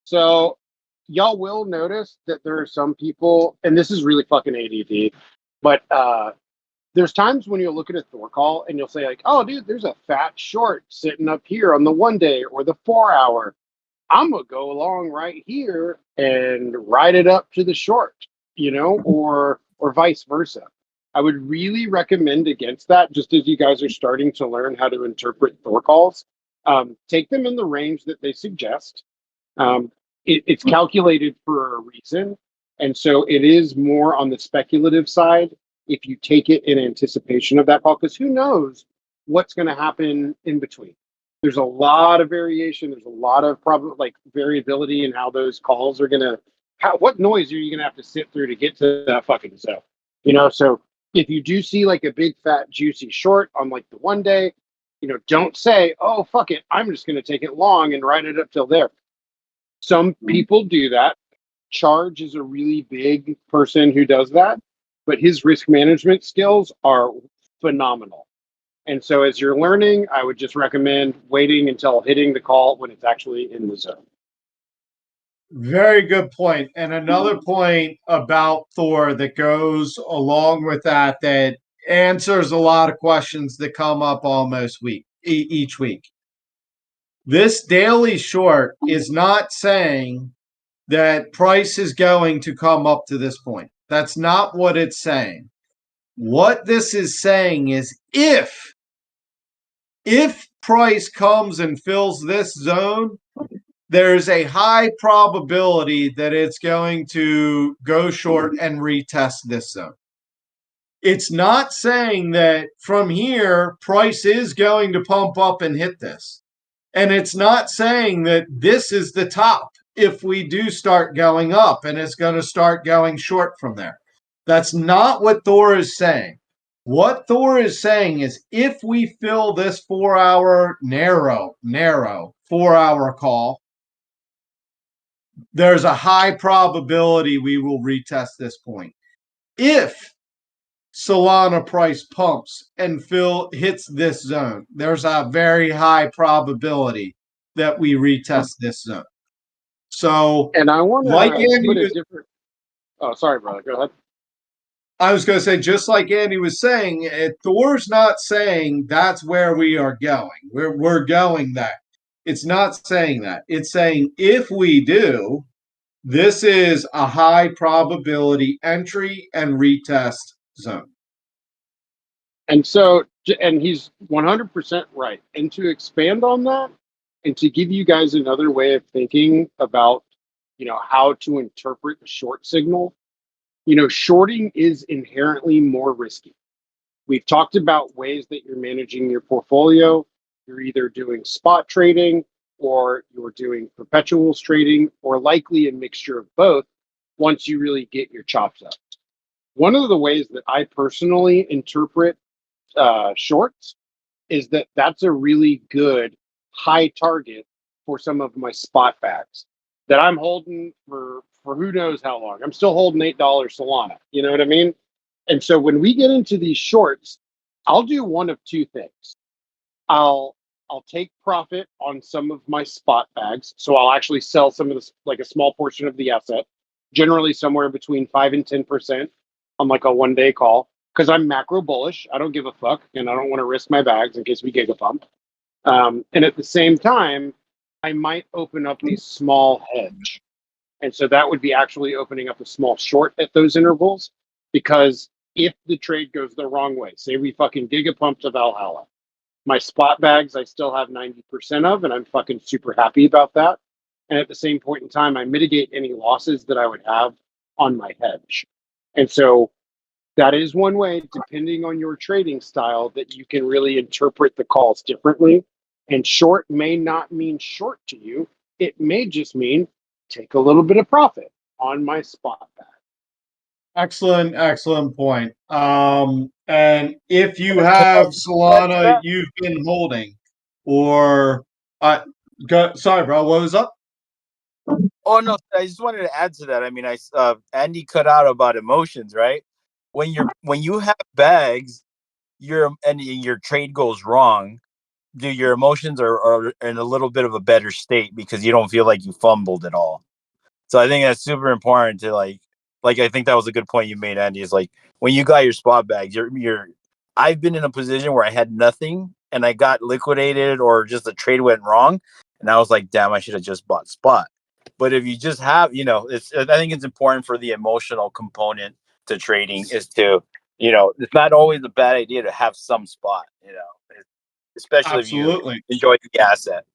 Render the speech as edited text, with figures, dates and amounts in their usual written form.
So y'all will notice that there are some people, and this is really fucking ADD, but there's times when you'll look at a Thor call and you'll say like, "Oh, dude, there's a fat short sitting up here on the 1 day or the 4 hour. I'm gonna go along right here and ride it up to the short, or vice versa." I would really recommend against that, just as you guys are starting to learn how to interpret Thor calls. Take them in the range that they suggest. It's calculated for a reason, and so it is more on the speculative side if you take it in anticipation of that call, because who knows what's going to happen in between. There's a lot of variation. There's a lot of variability in how those calls are going to. What noise are you going to have to sit through to get to that fucking zone? So if you do see like a big fat juicy short on like the 1 day, don't say, "Oh fuck it, I'm just going to take it long and ride it up till there." Some people do that. Charge is a really big person who does that, but his risk management skills are phenomenal. And so as you're learning, I would just recommend waiting until hitting the call when it's actually in the zone. Very good point. And another point about Thor that goes along with that answers a lot of questions that come up almost each week. This daily short is not saying that price is going to come up to this point. That's not what it's saying. What this is saying is if price comes and fills this zone, there's a high probability that it's going to go short and retest this zone. It's not saying that from here, price is going to pump up and hit this. And it's not saying that this is the top if we do start going up and it's going to start going short from there. That's not what Thor is saying. What Thor is saying is if we fill this 4-hour narrow 4-hour call, there's a high probability we will retest this point. If Solana price pumps and hits this zone, there's a very high probability that we retest this zone. So, and I want like to put a different. Oh, sorry, brother. Go ahead. I was going to say, just like Andy was saying, Thor's not saying that's where we are going. We're going there. It's not saying that. It's saying if we do, this is a high probability entry and retest zone. And so, and he's 100% right. And to expand on that, and to give you guys another way of thinking about, how to interpret the short signal, shorting is inherently more risky. We've talked about ways that you're managing your portfolio. You're either doing spot trading or you're doing perpetuals trading, or likely a mixture of both once you really get your chops up. One of the ways that I personally interpret shorts is that that's a really good high target for some of my spot bags that I'm holding for who knows how long. I'm still holding $8 Solana. You know what I mean? And so when we get into these shorts, I'll do one of two things. I'll take profit on some of my spot bags. So I'll actually sell some of this, like a small portion of the asset, generally somewhere between 5 and 10% on like a 1 day call, because I'm macro bullish. I don't give a fuck, and I don't want to risk my bags in case we gigapump. And at the same time, I might open up a small hedge. And so that would be actually opening up a small short at those intervals, because if the trade goes the wrong way, say we fucking gigapump to Valhalla, my spot bags I still have 90% of, and I'm fucking super happy about that. And at the same point in time, I mitigate any losses that I would have on my hedge. And so that is one way, depending on your trading style, that you can really interpret the calls differently. And short may not mean short to you. It may just mean take a little bit of profit on my spot bag. Excellent point. And if you have Solana you've been holding, or sorry, bro, what was up? Oh no, I just wanted to add to that. I mean, Andy cut out about emotions, right? When you have bags, your trade goes wrong, your emotions are in a little bit of a better state because you don't feel like you fumbled at all. So I think that's super important to like I think that was a good point you made, Andy. Is like when you got your spot bags, you're I've been in a position where I had nothing and I got liquidated or just the trade went wrong, and I was like, damn, I should have just bought spot. But if you just have, I think it's important for the emotional component to trading is to, it's not always a bad idea to have some spot, especially if you Absolutely. enjoy the asset.